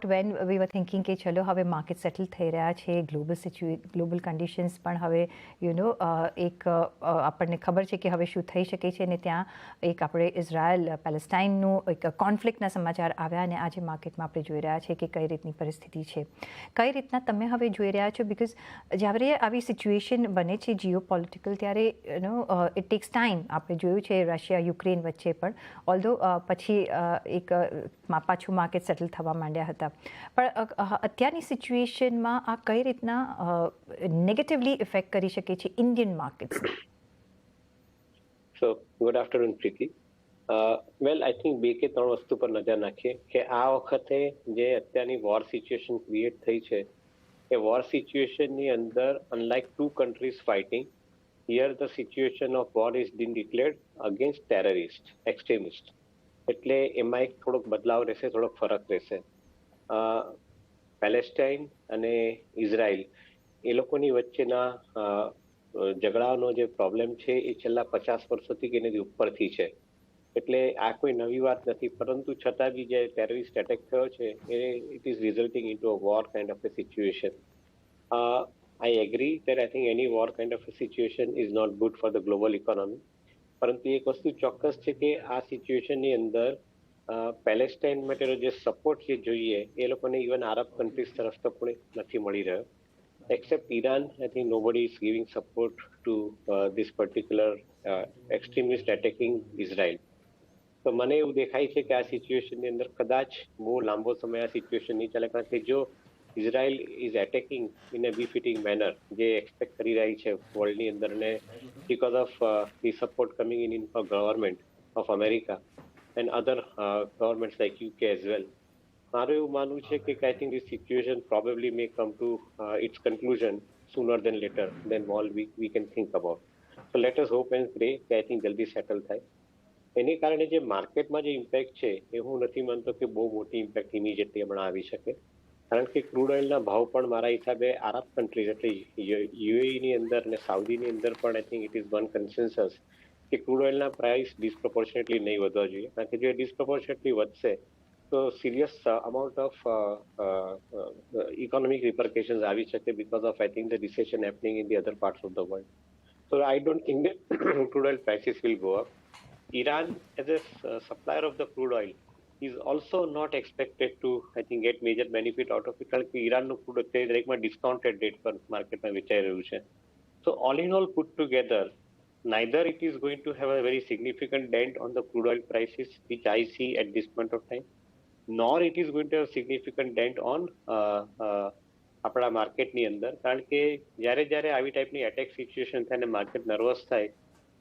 Not when we were thinking કે ચલો હવે માર્કેટ સેટલ થઈ રહ્યા છે, ગ્લોબલ કન્ડિશન્સ પણ હવે એક આપણને ખબર છે કે હવે શું થઈ શકે છે, અને ત્યાં એક આપણે ઇઝરાયલ પેલેસ્ટાઇનનું એક કોન્ફ્લિક્ટના સમાચાર આવ્યા, અને આજે માર્કેટમાં આપણે જોઈ રહ્યા છીએ કે કઈ રીતની પરિસ્થિતિ છે. કઈ રીતના તમે હવે જોઈ રહ્યા છો? બિકોઝ જ્યારે આવી સિચ્યુએશન બને છે જીઓ પોલિટિકલ, ત્યારે ઇટ ટેક્સ ટાઈમ. આપણે જોયું છે રશિયા યુક્રેન વચ્ચે પણ, ઓલ્ધો પછી એક પાછું માર્કેટ સેટલ થવા માંડ્યા હતા, પણ અત્યારની સિચ્યુએશનમાં આ કઈ રીતના નેગેટિવલી ઇફેક્ટ કરી શકે છે ઇન્ડિયન માર્કેટ્સને? So good afternoon Preeti. Well, I think 2 કે 3 વસ્તુ પર નજર નાખીએ કે આ વખતે જે અત્યારની વોર સિચ્યુએશન ક્રિએટ થઈ છે, એ વોર સિચ્યુએશનની અંદર unlike 2 countries fighting, here the situation of war is being declared against terrorist, extremist. એટલે એમાં એક થોડોક બદલાવ રહેશે, થોડોક ફરક રહેશે. પેલેસ્ટાઇન અને ઇઝરાયલ એ લોકોની વચ્ચેના ઝઘડાનો જે પ્રોબ્લેમ છે એ છેલ્લા 50 વર્ષોથી કે એનાથી ઉપરથી છે. એટલે આ કોઈ નવી વાત નથી, પરંતુ છતાં બી જે ટેરરિસ્ટ એટેક થયો છે એ it is resulting in to a war kind of a situation. I agree that I think any war kind of a situation is not good for the global economy. પરંતુ એક વસ્તુ ચોક્કસ છે કે આ સિચ્યુએશનની અંદર પેલેસ્ટાઇન માટેનો જે સપોર્ટ જે જોઈએ એ લોકોને ઇવન આરબ કન્ટ્રીઝ તરફ તો પણ નથી મળી રહ્યો. Except Iran, I think nobody is giving support to this particular extremist attacking Israel. તો મને એવું દેખાય છે કે આ સિચ્યુએશનની અંદર કદાચ બહુ લાંબો સમય આ સિચ્યુએશન નહીં ચાલે, કારણ કે જો Israel is attacking in a befitting manner, જે એક્સપેક્ટ કરી રહી છે વર્લ્ડની અંદર, ને because of the support coming in for government of America and other governments like UK as well. મારું એવું માનવું છે કે I think this situation probably may come to its conclusion sooner than later than all we can think about. So let us hope and pray કે I think જલ્દી settle થાય. એની કારણે જે માર્કેટમાં જે ઇમ્પેક્ટ છે એ હું નથી માનતો કે બહુ મોટી ઇમ્પેક્ટ ઇમિડિયેટલી હમણાં આવી શકે, કારણ કે ક્રૂડ ઓઇલના ભાવ પણ મારા હિસાબે આરબ કન્ટ્રીઝ એટલે યુએઈની અંદર અને સાઉદીની અંદર પણ I think it is one consensus કે ક્રૂડ ઓઇલના પ્રાઇસ ડિસ્પ્રોપોર્શનેટલી નહીં વધવા જોઈએ, કારણ કે જો ડિસ્પ્રોપોર્શનેટલી વધશે તો સિરિયસ અમાઉન્ટ ઓફ ઇકોનોમિક રિપરકેશન્સ આવી શકે because of I think the recession happening in the other parts of the world. So I don't think that crude oil prices will go up. Iran as a supplier of the crude oil is also not expected to, I think, get major benefit out of it, કારણ કે ઈરાનનું crude અત્યારે દરેકમાં discounted rate પર માર્કેટમાં વેચાઈ રહ્યું છે. So all in all put together, neither it is going to have a very significant dent on the crude oil prices, which I see at this point of time, nor it is going to have significant dent on આપણા માર્કેટની અંદર, કારણ કે જ્યારે આવી ટાઈપની attack situation થાય અને માર્કેટ નર્વસ થાય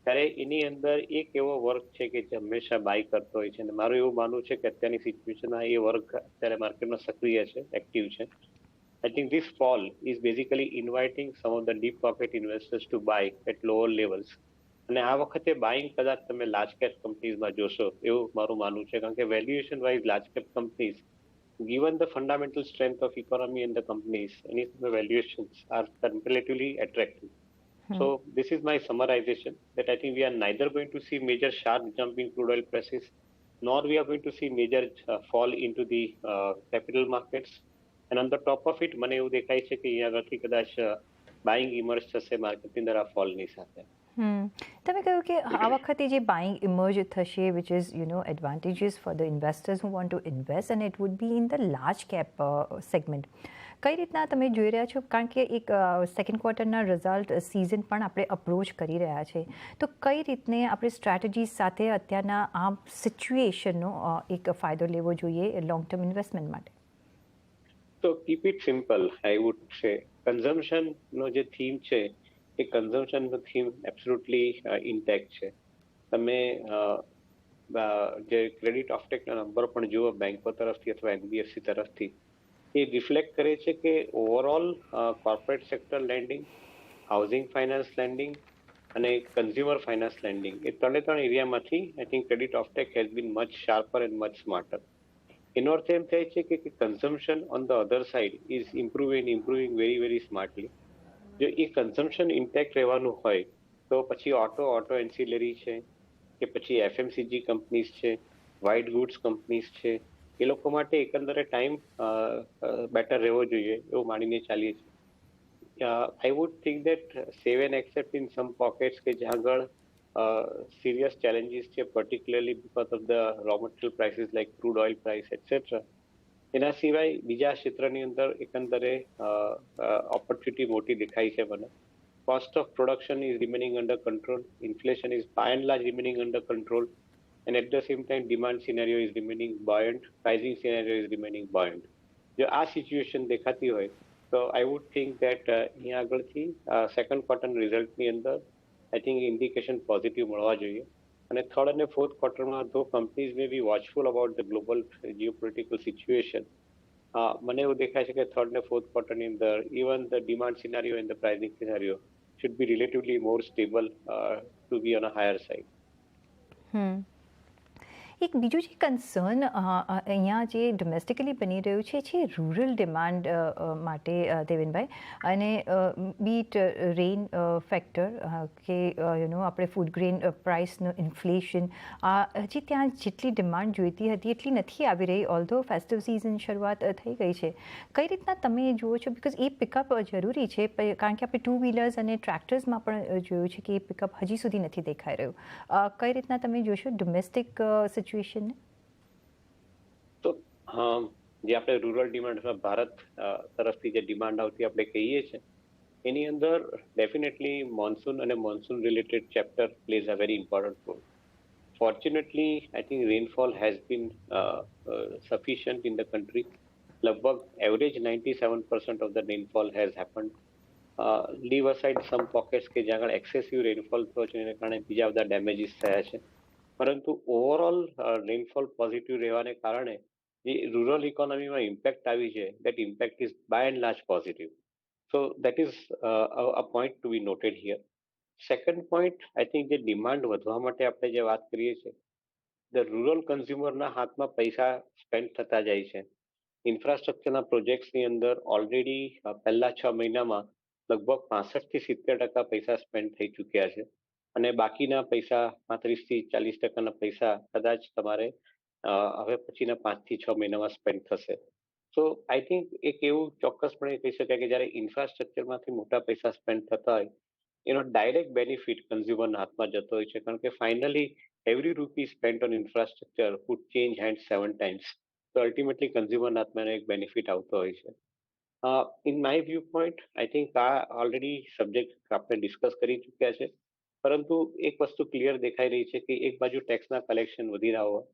ત્યારે એની અંદર એક એવો વર્ગ છે કે જે હંમેશા બાય કરતો હોય છે, અને મારું એવું માનવું છે કે અત્યારની સિચ્યુએશનમાં એ વર્ગ અત્યારે માર્કેટમાં સક્રિય છે, એક્ટિવ છે. I think this fall is basically inviting some of the deep pocket investors to buy at lower levels, અને આ વખતે બાઇંગ કદાચ તમે લાર્જ કેપ કંપનીઝમાં જોશો એવું મારું માનવું છે, કારણ કે valuation wise large cap companies, given the fundamental strength of economy in the companies, any valuations are relatively attractive. So this is my summarization, that I think we are neither going to see major sharp jump in crude oil prices, nor we are going to see major fall into the capital markets. And on the top of it, મને એવું દેખાય છે કે અહીંયા આગળથી કદાચ buying emerge થશે માર્કેટની અંદર આ ફોલની સાથે. તમે કહ્યું કે આ વખતે જે બાઇંગ ઇમર્જ થશે, which is advantages for the investors who want to invest, and it would be in the large cap segment. કઈ રીતના તમે જોઈ રહ્યા છો? કારણ કે એક સેકન્ડ ક્વાર્ટરના રિઝલ્ટ સિઝન પણ આપણે અપ્રોચ કરી રહ્યા છે, તો કઈ રીતને આપણે સ્ટ્રેટેજી સાથે અત્યારના આ સિચ્યુએશનનો એક ફાયદો લેવો જોઈએ લોંગ ટર્મ ઇન્વેસ્ટમેન્ટ માટે? તો keep it simple, I would say કન્ઝમ્પશનનો જે થીમ છે એ કન્ઝમ્પશનનો થીમ એબ્સોલ્યુટલી ઇન્ટેક્ટ છે. તમે જે ક્રેડિટ ઓફટેકના નંબર પણ જુઓ બેંકો તરફથી અથવા એનબીએફસી તરફથી, એ રિફ્લેક્ટ કરે છે કે overall corporate sector lending, housing finance lending અને કન્ઝ્યુમર ફાઇનાન્સ લેન્ડિંગ, એ ત્રણ એરિયામાંથી I think credit offtake has been much sharper and much smarter. એનો અર્થ એમ થાય છે કે consumption on the other side is improving very very smartly. જો એ કન્ઝમ્પશન ઇન્ટેક્ટ રહેવાનું હોય તો પછી ઓટો એન્સિલરી છે, કે પછી એફએમસીજી કંપનીઝ છે, વ્હાઇટ ગુડ્સ કંપનીઝ છે, કે એ લોકો માટે એકંદરે ટાઈમ બેટર રહેવો જોઈએ એવું માનીને ચાલીએ છીએ. I would think that save and accept in some pockets કે જ્યાં આગળ serious challenges છે, particularly because of the raw material prices like crude oil price, etc. એના સિવાય બીજા ક્ષેત્રની અંદર એકંદરે ઓપોર્ચ્યુનિટી મોટી દેખાય છે મને. Cost of production is remaining under control. Inflation is by and large remaining under control. And at the same time, demand scenario is remaining buoyant. Pricing scenario is remaining buoyant. જો આ situation દેખાતી હોય તો I would think that અહીંયા આગળથી second ક્વાર્ટરના રિઝલ્ટની અંદર I think indication positive મળવા જોઈએ. અને થર્ડ અને ફોર્થ ક્વાર્ટરમાં તો companies may be watchful about the global geopolitical situation. મને એવું દેખાય છે કે થર્ડ ને ફોર્થ ક્વાર્ટરની અંદર even the demand સિનારીઓ and the pricing સિનારીઓ should be relatively more stable to be on a higher side. એક બીજું જે કન્સર્ન અહીંયા જે ડોમેસ્ટિકલી બની રહ્યું છે રૂરલ ડિમાન્ડ માટે દેવેનભાઈ, અને બીટ રેઇન ફેક્ટર કે આપણે ફૂડ ગ્રેન પ્રાઇસનું ઇન્ફ્લેશન, હજી ત્યાં જેટલી ડિમાન્ડ જોઈતી હતી એટલી નથી આવી રહી, ઓલ્ધો ફેસ્ટિવ સિઝન શરૂઆત થઈ ગઈ છે. કઈ રીતના તમે જુઓ છો? બિકોઝ એ પિકઅપ જરૂરી છે, કારણ કે આપણે ટુ વ્હીલર્સ અને ટ્રેક્ટર્સમાં પણ જોયું છે કે એ પિકઅપ હજી સુધી નથી દેખાઈ રહ્યું. કઈ રીતના તમે જોશો ડોમેસ્ટિક સિચ્યુએશન? તો જે આપણે રૂરલ ડિમાન્ડ અથવા ભારત તરફથી જે ડિમાન્ડ આવતી આપણે કહીએ છીએ એની અંદર ડેફિનેટલી મોન્સૂન અને monsoon related chapter plays a very important role. Fortunately, I think rainfall has been sufficient in the country. લગભગ average 97% of the rainfall has happened. Leave aside some pockets કે જ્યાં આગળ એક્સેસિવ રેનફોલ થયો છે એને કારણે બીજા બધા ડેમેજીસ થયા છે, પરંતુ ઓવરઓલ રેનફોલ પોઝિટિવ રહેવાને કારણે જે રૂરલ ઇકોનોમીમાં ઇમ્પેક્ટ આવી છે that impact is by and large positive. So that is a point to be noted here. Second point, I think જે ડિમાન્ડ વધવા માટે આપણે જે વાત કરીએ છીએ, ધ રૂરલ કન્ઝ્યુમરના હાથમાં પૈસા સ્પેન્ડ થતા જાય છે. ઇન્ફ્રાસ્ટ્રક્ચરના પ્રોજેક્ટ્સની અંદર ઓલરેડી પહેલા 6 મહિનામાં લગભગ 65% થી 70% પૈસા સ્પેન્ડ થઈ ચૂક્યા છે, અને બાકીના પૈસા 35% થી 40% પૈસા કદાચ તમારે હવે પછીના 5 થી 6 મહિનામાં સ્પેન્ડ થશે. સો આઈ થિંક એક એવું ચોક્કસપણે કહી શકાય કે જ્યારે ઇન્ફ્રાસ્ટ્રક્ચરમાંથી મોટા પૈસા સ્પેન્ડ થતા હોય એનો ડાયરેક્ટ બેનિફિટ કન્ઝ્યુમરના હાથમાં જતો હોય છે, કારણ કે finally every rupee spent on infrastructure would change hands 7 times. So ultimately કન્ઝ્યુમરના હાથમાં એક બેનિફિટ આવતો હોય છે. In my view point I think આ ઓલરેડી સબ્જેક્ટ આપણે ડિસ્કસ કરી ચૂક્યા છે, પરંતુ એક વસ્તુ ક્લિયર દેખાઈ રહી છે કે એક બાજુ ટેક્સના કલેક્શન વધી રહ્યા હોય,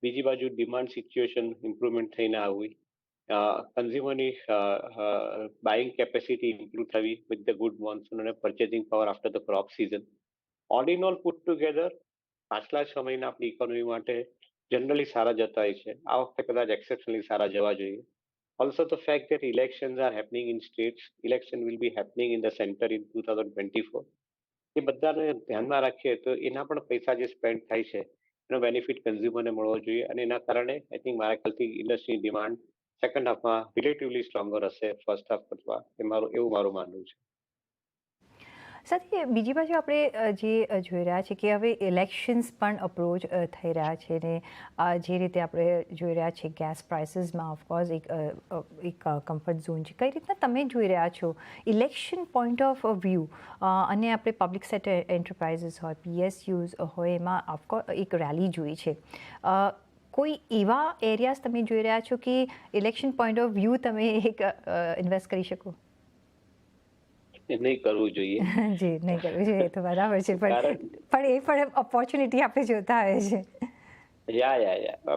બીજી બાજુ ડિમાન્ડ સિચ્યુએશન ઇમ્પ્રુવમેન્ટ થઈને આવવી, કન્ઝ્યુમરની બાઇંગ કેપેસિટી ઇમ્પ્રુવ થવી વિથ ધ ગુડ મોન્સૂન અને purchasing power after the crop season. All in all put together પાછલા 6 મહિના આપણી ઇકોનોમી માટે જનરલી સારા જતા હોય છે. આ વખતે કદાચ એક્સેપ્શનલી સારા જવા જોઈએ. Also the fact that elections are happening in states, election will be happening in the center in 2024. એ બધાને ધ્યાનમાં રાખીએ તો એના પણ પૈસા જે સ્પેન્ડ થાય છે એનો બેનિફિટ કન્ઝ્યુમરને મળવો જોઈએ, અને એના કારણે આઈ થિંક મારા ખ્યાલથી ઇન્ડસ્ટ્રીની ડિમાન્ડ સેકન્ડ હાફમાં રિલેટિવલી સ્ટ્રોંગર હશે ફર્સ્ટ હાફ કરતાં, એવું મારું માનવું છે. સાથે બીજી બાજુ આપણે જે જોઈ રહ્યા છે કે હવે ઇલેક્શન્સ પણ અપ્રોચ થઈ રહ્યા છે, ને જે રીતે આપણે જોઈ રહ્યા છીએ ગેસ પ્રાઇસીસમાં ઓફકોર્સ એક કમ્ફર્ટ ઝોન છે. કઈ રીતના તમે જોઈ રહ્યા છો ઇલેક્શન પોઈન્ટ ઓફ વ્યૂ, અને આપણે પબ્લિક સેક્ટર એન્ટરપ્રાઇઝીસ હોય, PSUs હોય, એમાં ઓફકોર્સ એક રેલી જોઈ છે. કોઈ એવા એરિયાઝ તમે જોઈ રહ્યા છો કે ઇલેક્શન પોઈન્ટ ઓફ વ્યૂ તમે એક ઇન્વેસ્ટ કરી શકો? નહીં કરવું જોઈએ. જી, નહીં કરવું જોઈએ, તો બરાબર છે, પણ એ પણ ઓપોર્ચ્યુનિટી આપણે જોતા હોય છે.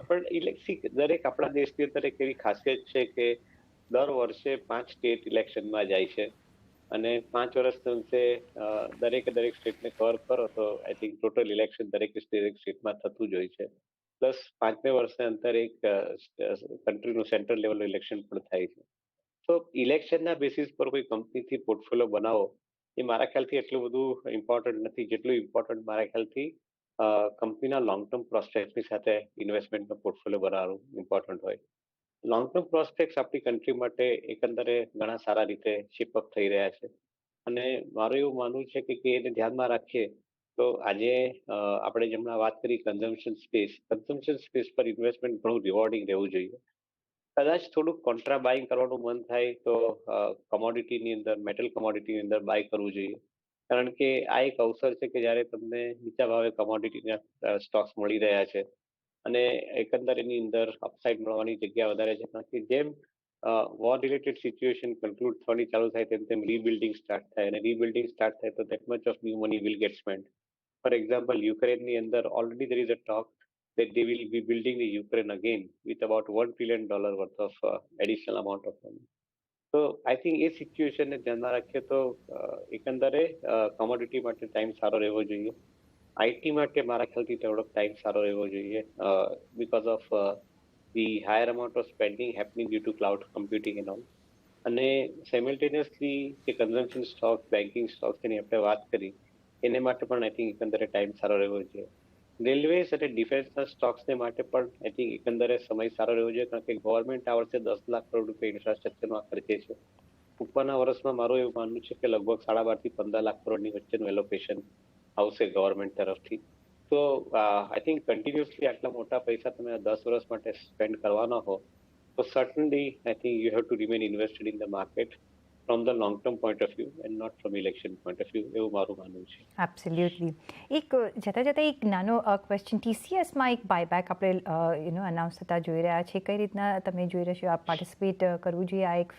પણ દરેક આપણા દેશની અંદર એક એવી ખાસિયત છે કે દર વર્ષે 5 સ્ટેટ ઇલેક્શનમાં જાય છે, અને 5 વર્ષના અંતે દરેક સ્ટેટને કવર કરો તો આઈ થિંક ટોટલ ઇલેક્શન દરેક સ્ટેટમાં થતું જ હોય છે. પ્લસ 5મે વર્ષના અંતર એક કન્ટ્રીનું સેન્ટ્રલ લેવલનું ઇલેક્શન પણ થાય છે. તો ઇલેક્શનના બેસિસ પર કોઈ કંપનીથી પોર્ટફોલિયો બનાવો એ મારા ખ્યાલથી એટલું બધું ઇમ્પોર્ટન્ટ નથી જેટલું ઇમ્પોર્ટન્ટ મારા ખ્યાલથી કંપનીના લોંગ ટર્મ પ્રોસ્પેક્ટ્સની સાથે ઇન્વેસ્ટમેન્ટનો પોર્ટફોલિયો બનાવવાનું ઇમ્પોર્ટન્ટ હોય. લોંગ ટર્મ પ્રોસ્પેક્ટ્સ આપણી કન્ટ્રી માટે એકંદરે ઘણા સારા રીતે શિપઅપ થઈ રહ્યા છે, અને મારું એવું માનવું છે કે એને ધ્યાનમાં રાખીએ તો આજે આપણે જે હમણાં વાત કરી કન્ઝમ્પશન સ્પેસ પર ઇન્વેસ્ટમેન્ટ ઘણું રિવોર્ડિંગ રહેવું જોઈએ. કદાચ થોડુંક કોન્ટ્રા બાઇંગ કરવાનું મન થાય તો કમોડિટીની અંદર મેટલ કમોડિટીની અંદર બાય કરવું જોઈએ, કારણ કે આ એક અવસર છે કે જ્યારે તમને નીચા ભાવે કમોડિટીના સ્ટોક્સ મળી રહ્યા છે અને એકંદર એની અંદર અપસાઇડ મળવાની જગ્યા વધારે છે, કારણ કે જેમ વોર રિલેટેડ સિચ્યુએશન કન્ક્લુડ થવાની ચાલુ થાય તેમ રીબિલ્ડિંગ સ્ટાર્ટ થાય, અને રીબિલ્ડિંગ સ્ટાર્ટ થાય તો that much of new money will get spent. For example, યુક્રેનની અંદર already there is a talk that they will be building the Ukraine again with about $1 trillion worth of additional amount of money. તો I think એ સિચ્યુએશનને ધ્યાનમાં રાખીએ તો એકંદરે commodity માટે time સારો રહેવો જોઈએ. આઈટી માટે મારા ખ્યાલથી થોડોક ટાઈમ સારો રહેવો જોઈએ because of the higher amount of spending happening due to cloud computing and all. અને સાયમલ્ટેનિયસલી જે કન્ઝમ્પશન સ્ટોક બેન્કિંગ સ્ટોક્સ એની આપણે વાત કરી એને માટે પણ આઈ થિંક એકંદરે ટાઈમ સારો રહેવો જોઈએ. રેલવેઝ અને ડિફેન્સના સ્ટોક્સને માટે પણ આઈ થિંક એકંદરે સમય સારો રહેવો જોઈએ, કારણ કે ગવર્મેન્ટ આ વર્ષે 10 લાખ કરોડ રૂપિયા ઇન્ફ્રાસ્ટ્રક્ચરમાં ખર્ચે છે. ઉપરના વર્ષમાં મારું એવું માનવું છે કે લગભગ 12.5 થી 15 લાખ કરોડની વચ્ચેનું એલોકેશન આવશે ગવર્મેન્ટ તરફથી. તો આઈ થિંક કન્ટિન્યુઅસલી આટલા મોટા પૈસા તમે 10 વર્ષ માટે સ્પેન્ડ કરવાના હો તો certainly I think you have to remain invested in the market from the long term point of view and not from election point of view, એવું મારું માનવું છે. એબ્સોલ્યુટલી. એક જતાં એક નાનો ક્વેશ્ચન, ટીસીએસમાં એક બાયબેક આપણે અનાઉન્સ થતા જોઈ રહ્યા છે, કઈ રીતના તમે જોઈ રહ્યા છો આ પાર્ટિસિપેટ કરવું જોઈએ? આ એક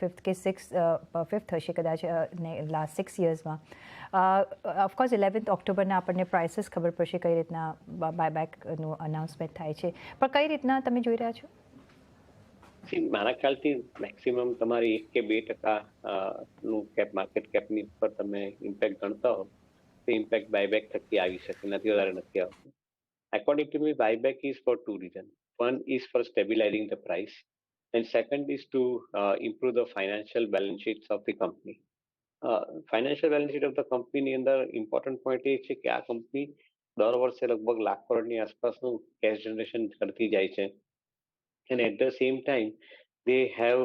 ફિફ્થ હશે કદાચ લાસ્ટ 6 યર્સમાં. ઓફકોર્સ 11 ઓક્ટોબરના આપણને પ્રાઇસીસ ખબર પડશે કઈ રીતના બાયબેકનું અનાઉન્સમેન્ટ થાય છે, પણ કઈ રીતના તમે જોઈ રહ્યા છો? મારા ખ્યાલથી મેક્સિમમ તમારી 1 કે 2% નું માર્કેટ કેપની ઉપર તમે ઇમ્પેક્ટ ગણતા હો તો ઇમ્પેક્ટ બાયબેક થકી આવી શકે, નથી વધારે નથી આવતું. According to me, buyback is for 2 reasons. One is for stabilizing the price, and second is to improve the financial balance sheets of the company. Financial balance sheet of the કંપનીની અંદર important point એ છે કે આ company દર વર્ષે લગભગ લાખ કરોડની આસપાસનું કેશ જનરેશન કરતી જાય છે, and at the same time they have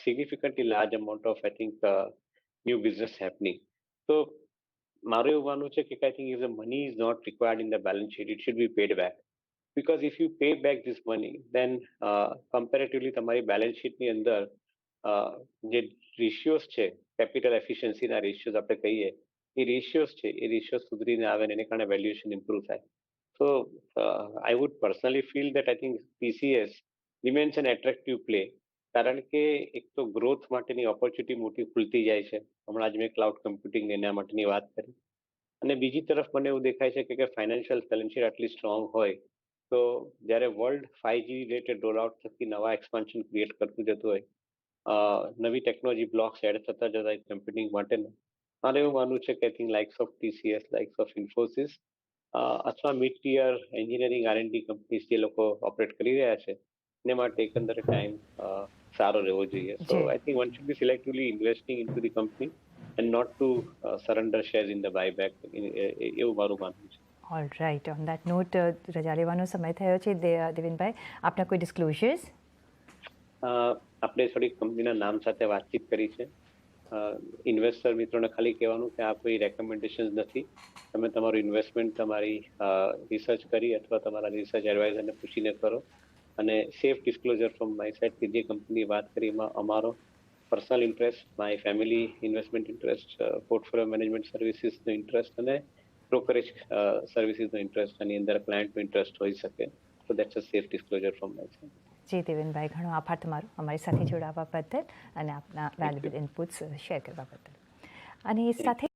significantly large amount of I think new business happening. So મારું એવું માનવું છે કે I think if the money is not required in the balance sheet, it should be paid back, because if you pay back this money then comparatively તમારી balance sheet ની અંદર જે રેશિયોઝ છે, કેપિટલ એફિશિયન્સીના રેશિયોઝ આપણે કહીએ, એ રેશિયોઝ સુધરીને આવે ને એને કારણે વેલ્યુએશન ઇમ્પ્રુવ થાય. So I would personally feel that I think TCS remains an attractive play, કારણ કે એક તો ગ્રોથ માટેની ઓપોર્ચ્યુનિટી મોટી ખુલતી જાય છે, હમણાં જ મેં ક્લાઉડ કમ્પ્યુટિંગ એના માટેની વાત કરી, અને બીજી તરફ મને એવું દેખાય છે કે ફાઇનાન્શિયલ બેલેન્સ શીટ આટલી સ્ટ્રોંગ હોય તો જ્યારે world 5G related role out થકી નવા એક્સપાન્શન ક્રિએટ કરતું જતું હોય, નવી ટેકનોલોજી બ્લોક્સ એડ થતા જતા કમ્પ્યુટિંગ માટેના, મારે એવું માનવું છે કે I think likes of TCS, likes of Infosys અથવા mid tier engineering R&D companies જે લોકો ઓપરેટ કરી રહ્યા છે એને માટે એકંદરે ટાઈમ સારો રહેવો જોઈએ. So I think one should be selectively investing in to the company and not to surrender shares in the buyback, એવું મારું માનવું છે. All right, on that note રજા લેવાનો સમય થયો છે. દેવેનભાઈ, આપના કોઈ ડિસ્ક્લોઝર્સ? આપણે થોડીક કંપનીના નામ સાથે વાતચીત કરી છે. ઇન્વેસ્ટર મિત્રોને ખાલી કહેવાનું કે આ કોઈ રેકમેન્ડેશન નથી, તમે તમારું ઇન્વેસ્ટમેન્ટ તમારી રિસર્ચ કરી અથવા તમારા રિસર્ચ એડવાઇઝરને પૂછીને કરો, અને safe disclosure from my side કે જે કંપની વાત કરી એમાં અમારો personal interest, my family investment interest, portfolio management સર્વિસીસનો ઇન્ટરેસ્ટ અને બ્રોકરેજ સર્વિસીસનો ઇન્ટરેસ્ટ, આની અંદર ક્લાયન્ટનો ઇન્ટરેસ્ટ હોઈ શકે. So that's a safe disclosure from my side. જી દેવેનભાઈ, ઘણો આભાર તમારો અમારી સાથે જોડાવા બદલ અને આપના વેલ્યુએબલ ઇનપુટ્સ શેર કરવા બદલ. અને સાથે